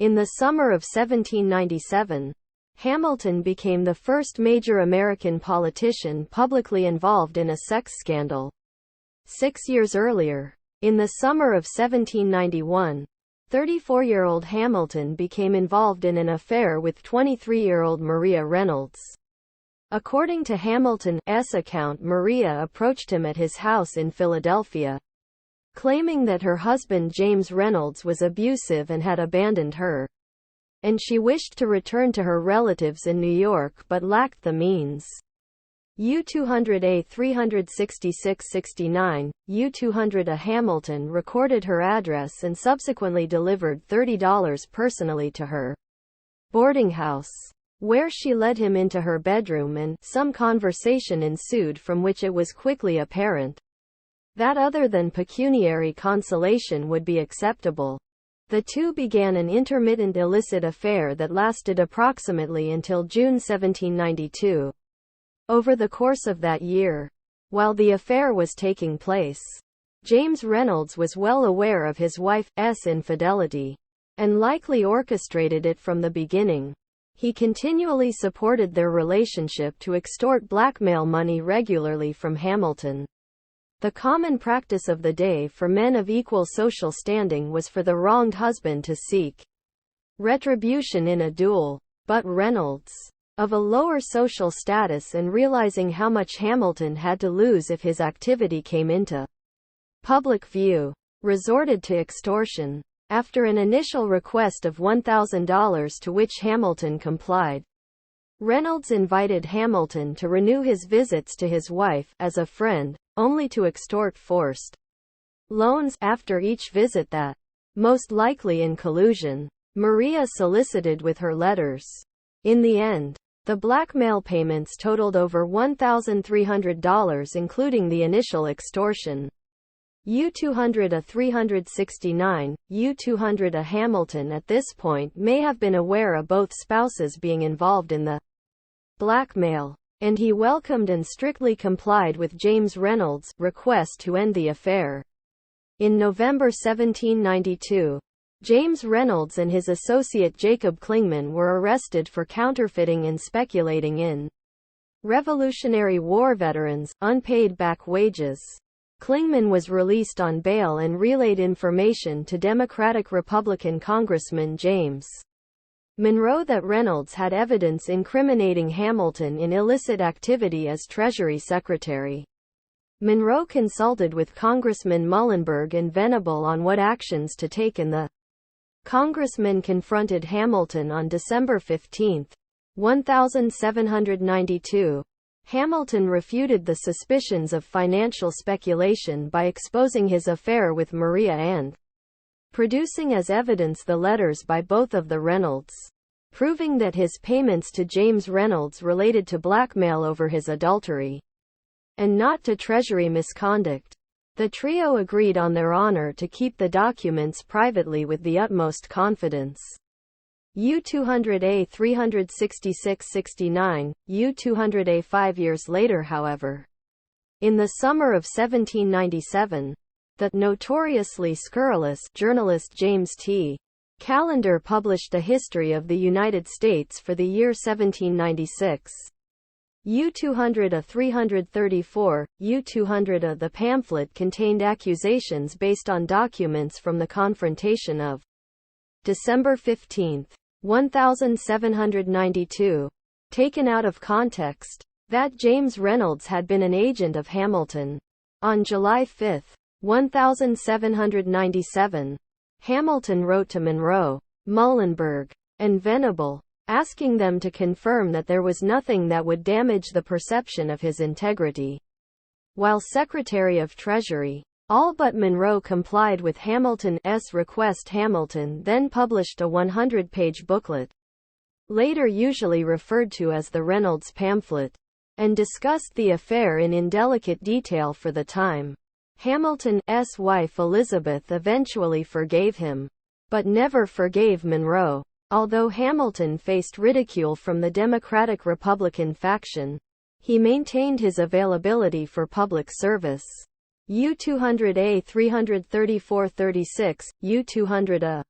In the summer of 1797, Hamilton became the first major American politician publicly involved in a sex scandal. 6 years earlier, in the summer of 1791, 34-year-old Hamilton became involved in an affair with 23-year-old Maria Reynolds. According to Hamilton's account, Maria approached him at his house in Philadelphia, claiming that her husband James Reynolds was abusive and had abandoned her, and she wished to return to her relatives in New York but lacked the means. U200A 366-69, U200A Hamilton recorded her address and subsequently delivered $30 personally to her boarding house, where she led him into her bedroom, and some conversation ensued from which it was quickly apparent that other than pecuniary consolation would be acceptable. The two began an intermittent illicit affair that lasted approximately until June 1792. Over the course of that year, while the affair was taking place, James Reynolds was well aware of his wife's infidelity, and likely orchestrated it from the beginning. He continually supported their relationship to extort blackmail money regularly from Hamilton. The common practice of the day for men of equal social standing was for the wronged husband to seek retribution in a duel. But Reynolds, of a lower social status and realizing how much Hamilton had to lose if his activity came into public view, resorted to extortion. After an initial request of $1,000 to which Hamilton complied, Reynolds invited Hamilton to renew his visits to his wife as a friend, only to extort forced loans after each visit that, most likely in collusion, Maria solicited with her letters. In the end, the blackmail payments totaled over $1,300 including the initial extortion. U200A 369, U200A Hamilton at this point may have been aware of both spouses being involved in the blackmail, and he welcomed and strictly complied with James Reynolds' request to end the affair. In November 1792, James Reynolds and his associate Jacob Clingman were arrested for counterfeiting and speculating in Revolutionary War veterans' unpaid back wages. Clingman was released on bail and relayed information to Democratic-Republican Congressman James Monroe that Reynolds had evidence incriminating Hamilton in illicit activity as Treasury Secretary. Monroe consulted with Congressmen Muhlenberg and Venable on what actions to take, and the Congressman confronted Hamilton on December 15, 1792. Hamilton refuted the suspicions of financial speculation by exposing his affair with Maria and producing as evidence the letters by both of the Reynolds, proving that his payments to James Reynolds related to blackmail over his adultery, and not to Treasury misconduct. The trio agreed on their honor to keep the documents privately with the utmost confidence. U200A 366-69, U200A 5 years later, however, in the summer of 1797, the notoriously scurrilous journalist James T. Callender published a history of the United States for the year 1796. U200A 334, U200A. The pamphlet contained accusations based on documents from the confrontation of December 15, 1792, taken out of context, that James Reynolds had been an agent of Hamilton. On July 5, 1797, Hamilton wrote to Monroe, Muhlenberg, and Venable, asking them to confirm that there was nothing that would damage the perception of his integrity. While Secretary of Treasury, all but Monroe complied with Hamilton's request. Hamilton then published a 100-page booklet, later usually referred to as the Reynolds pamphlet, and discussed the affair in indelicate detail for the time. Hamilton's wife Elizabeth eventually forgave him, but never forgave Monroe. Although Hamilton faced ridicule from the Democratic-Republican faction, he maintained his availability for public service. U200A 334-36, U200A